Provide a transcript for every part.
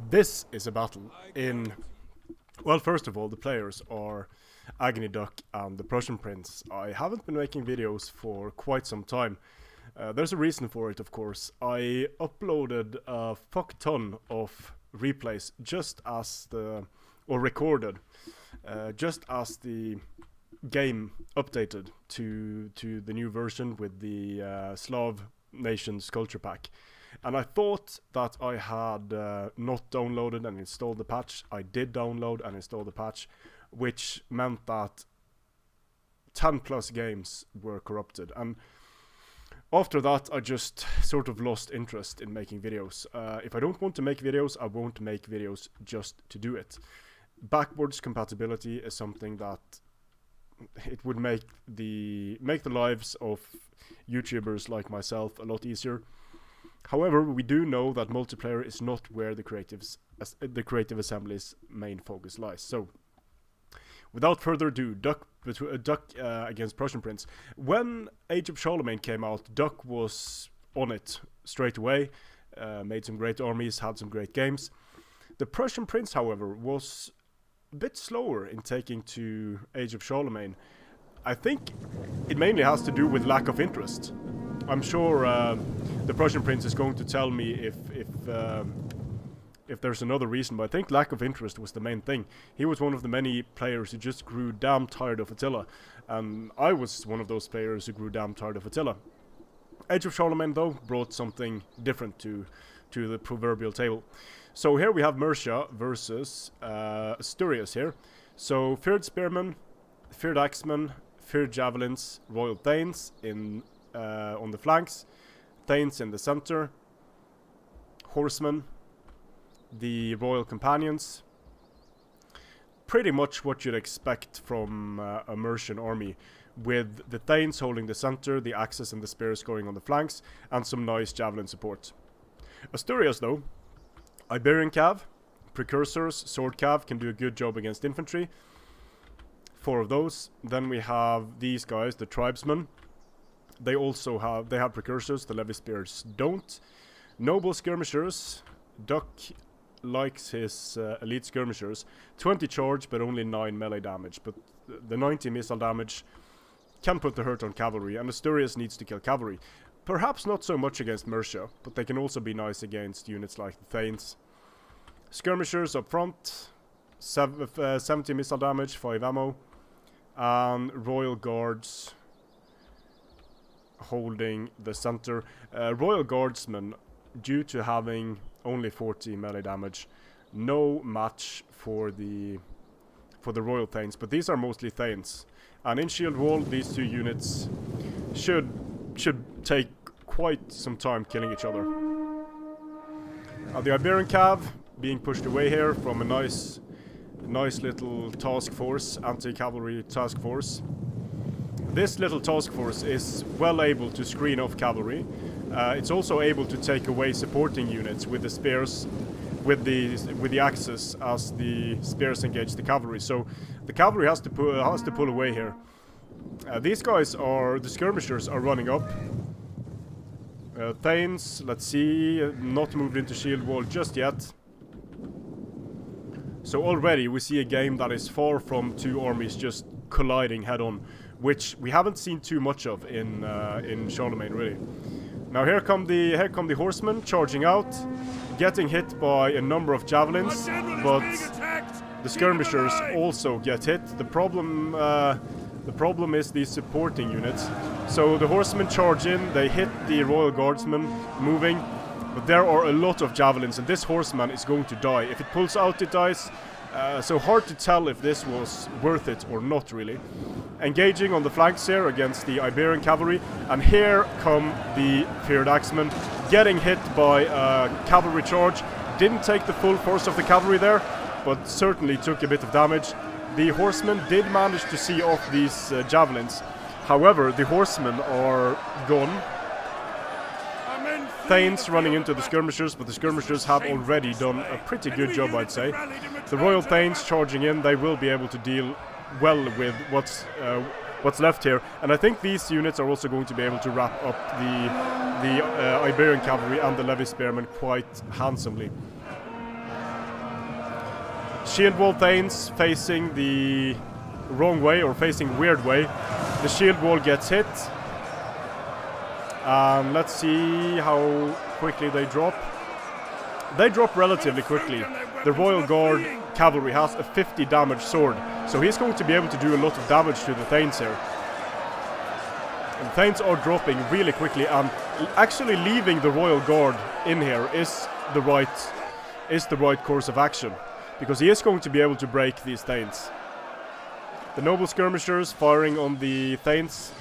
This is a battle in... Well, first of all, the players are Agony Duck and the Prussian Prince. I haven't been making videos for quite some time. There's a reason for it, of course. I uploaded a fuck ton of replays just as the... or recorded, just as the game updated to the new version with the Slav Nations Culture Pack. And I thought that I had not downloaded and installed the patch. I did download and install the patch, which meant that 10 plus games were corrupted. And after that, I just sort of lost interest in making videos. If I don't want to make videos, I won't make videos just to do it. Backwards compatibility is something that it would make the lives of YouTubers like myself a lot easier. However, we do know that multiplayer is not where the Creative Assembly's main focus lies. So, without further ado, Duck against Prussian Prince. When Age of Charlemagne came out, Duck was on it straight away, made some great armies, had some great games. The Prussian Prince, however, was a bit slower in taking to Age of Charlemagne. I think it mainly has to do with lack of interest. I'm sure the Prussian Prince is going to tell me if there's another reason, but I think lack of interest was the main thing. He was one of the many players who just grew damn tired of Attila, and I was one of those players who grew damn tired of Attila. Age of Charlemagne, though, brought something different to the proverbial table. So here we have Mercia versus Asturias here. So feared spearmen, feared axemen, feared javelins, royal thanes on the flanks, thanes in the center, horsemen, the royal companions. Pretty much what you'd expect from a Mercian army, with the thanes holding the center, the axes and the spears going on the flanks, and some nice javelin support. Asturias, though, Iberian cav, precursors, sword cav can do a good job against infantry. 4 of those. Then we have these guys, the tribesmen. They have precursors, the levy spears don't. Noble skirmishers. Duck likes his elite skirmishers. 20 charge, but only 9 melee damage. But the 90 missile damage can put the hurt on cavalry, and Asturias needs to kill cavalry. Perhaps not so much against Mercia, but they can also be nice against units like the Thanes. Skirmishers up front, 70 missile damage, 5 ammo. And Royal Guards holding the center. Royal Guardsmen, due to having only 40 melee damage, no match for the Royal Thanes, but these are mostly Thanes. And in Shield Wall, these two units should take quite some time killing each other. The Iberian Cav being pushed away here from a nice little task force, anti-cavalry task force. This little task force is well able to screen off cavalry. It's also able to take away supporting units with the spears, with the axes as the spears engage the cavalry. So the cavalry has to pull away here. These guys the skirmishers are running up. Thanes, let's see, not moved into shield wall just yet. So already we see a game that is far from two armies just colliding head on, which we haven't seen too much of in Charlemagne, really. Now here come the horsemen charging out, getting hit by a number of javelins, but the skirmishers also get hit. The problem is these supporting units. So the horsemen charge in, they hit the royal guardsmen moving, but there are a lot of javelins, and this horseman is going to die. If it pulls out, it dies. So hard to tell if this was worth it or not, really. Engaging on the flanks here against the Iberian cavalry, and here come the feared axemen, getting hit by a cavalry charge. Didn't take the full force of the cavalry there, but certainly took a bit of damage. The horsemen did manage to see off these javelins. However, the horsemen are gone. Thanes running into the skirmishers, but the skirmishers have already done a pretty good job, I'd say. The Royal Thanes charging in, they will be able to deal well with what's left here, and I think these units are also going to be able to wrap up the Iberian cavalry and the levy spearmen quite handsomely. Shield wall Thanes facing the wrong way, or facing weird way. The shield wall gets hit. And let's see how quickly they drop. They drop relatively quickly. The Royal Guard cavalry has a 50 damage sword, so he's going to be able to do a lot of damage to the Thanes here. And Thanes are dropping really quickly, and actually leaving the Royal Guard in here is the right course of action, because he is going to be able to break these Thanes. The noble skirmishers firing on the Thanes.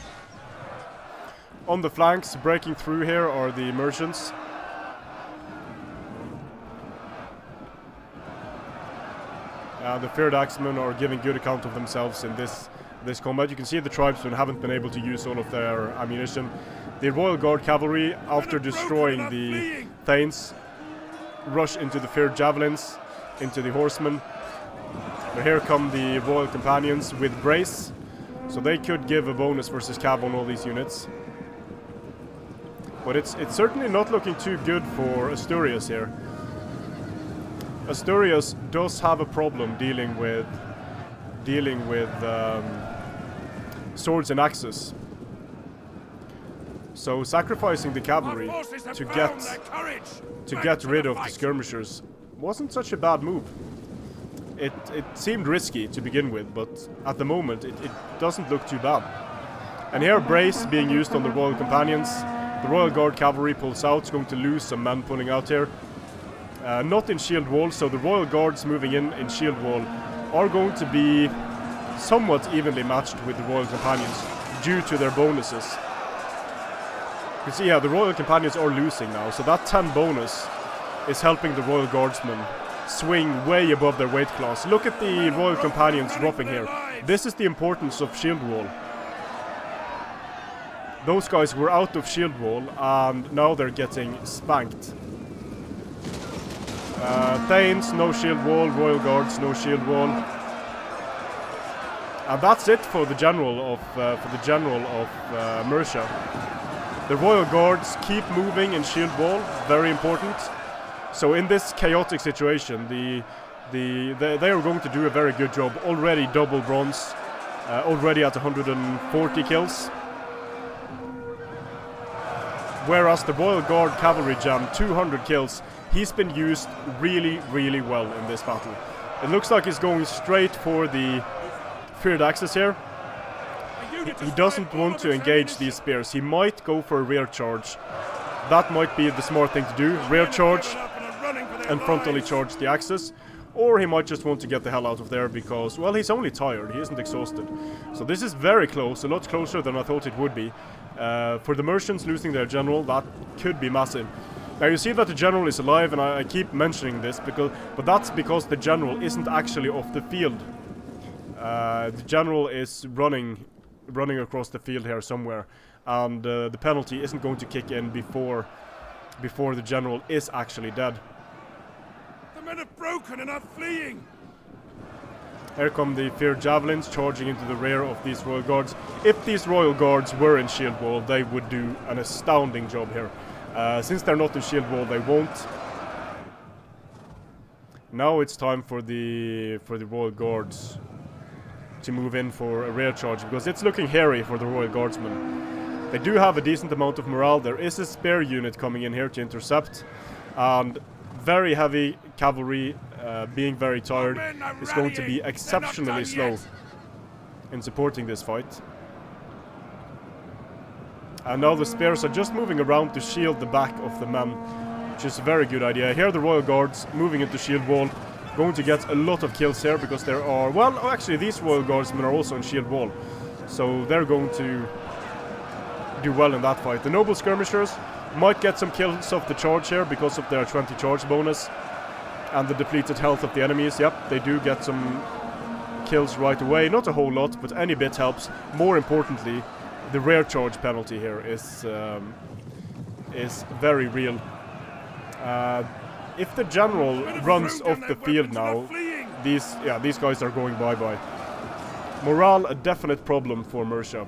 On the flanks, breaking through here are the merchants. The feared axemen are giving good account of themselves in this combat. You can see the tribesmen haven't been able to use all of their ammunition. The Royal Guard cavalry, after destroying the Thanes, rush into the feared javelins, into the horsemen. But here come the Royal Companions with brace, so they could give a bonus versus cav on all these units. But it's certainly not looking too good for Asturias here. Asturias does have a problem dealing with swords and axes. So sacrificing the cavalry to get rid of the skirmishers wasn't such a bad move. It seemed risky to begin with, but at the moment it doesn't look too bad. And here brace being used on the Royal Companions. The Royal Guard cavalry pulls out, it's going to lose some men pulling out here. Not in shield wall, so the Royal Guards moving in shield wall are going to be somewhat evenly matched with the Royal Companions due to their bonuses. You can see, yeah, the Royal Companions are losing now, so that 10 bonus is helping the Royal Guardsmen swing way above their weight class. Look at the Royal Companions dropping here. This is the importance of shield wall. Those guys were out of shield wall and now they're getting spanked. Thanes, no shield wall. Royal Guards, no shield wall. And that's it for the general of Mercia. The Royal Guards keep moving in shield wall, very important. So in this chaotic situation, they are going to do a very good job. Already double bronze, already at 140 kills. Whereas the Royal Guard cavalry gem, 200 kills. He's been used really, really well in this battle. It looks like he's going straight for the feared axes here. He doesn't want to engage these spears. He might go for a rear charge. That might be the smart thing to do. Rear charge and frontally charge the axes. Or he might just want to get the hell out of there because, well, he's only tired. He isn't exhausted. So this is very close, a lot closer than I thought it would be. For the merchants losing their general, that could be massive. Now you see that the general is alive, and I keep mentioning this, but that's because the general isn't actually off the field. The general is running across the field here somewhere, and the penalty isn't going to kick in before the general is actually dead. The men are broken and are fleeing. Here come the feared javelins charging into the rear of these Royal Guards. If these Royal Guards were in shield wall, they would do an astounding job here. Since they're not in shield wall, they won't. Now it's time for the Royal Guards to move in for a rear charge, because it's looking hairy for the Royal Guardsmen. They do have a decent amount of morale. There is a spare unit coming in here to intercept, and very heavy cavalry, being very tired, is going to be exceptionally slow in supporting this fight. And now the spears are just moving around to shield the back of the men, which is a very good idea. Here the Royal Guards moving into shield wall, going to get a lot of kills here because there are, well, actually these Royal Guardsmen are also in shield wall, so they're going to do well in that fight. The noble skirmishers might get some kills off the charge here because of their 20 charge bonus and the depleted health of the enemies. Yep, they do get some kills right away, not a whole lot, but any bit helps. More importantly, the rear charge penalty here is very real. If the general runs off the field now, these guys are going bye-bye. Morale a definite problem for Mercia.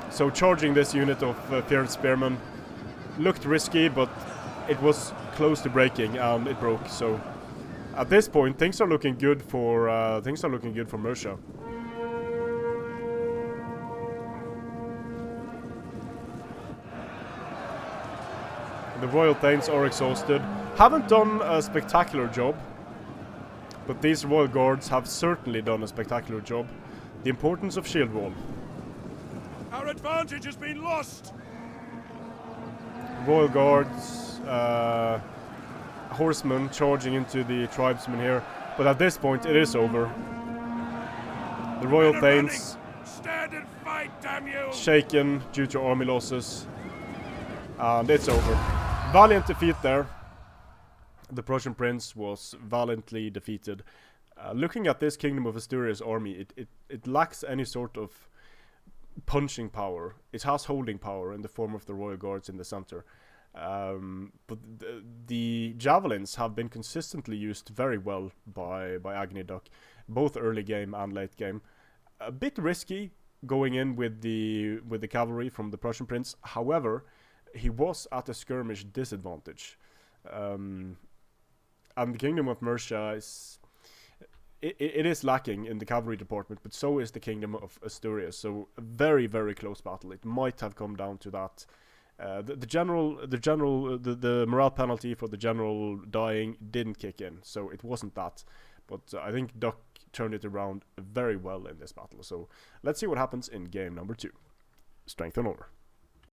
So charging this unit of feared spearmen looked risky, but it was close to breaking and it broke. So At this point, things are looking good for Mercia. The Royal Thanes are exhausted. Haven't done a spectacular job, but these Royal Guards have certainly done a spectacular job. The importance of shield wall. Our advantage has been lost. Royal Guards, horsemen charging into the tribesmen here, but at this point it is over. The Royal Thanes stand and fight, damn you! Shaken due to army losses, and it's over. Valiant defeat there. The Prussian prince was valiantly defeated. Looking at this Kingdom of Asturias army, it lacks any sort of punching power. It has holding power in the form of the Royal Guards in the center. But the javelins have been consistently used very well by Agni Duck, both early game and late game. A bit risky going in with the cavalry from the Prussian prince. However, he was at a skirmish disadvantage. And the Kingdom of Mercia is it is lacking in the cavalry department, but so is the Kingdom of Asturias. So a very, very close battle. It might have come down to that. The morale penalty for the general dying didn't kick in, so it wasn't that. But I think Duck turned it around very well in this battle. So let's see what happens in game number 2. Strength and Honor.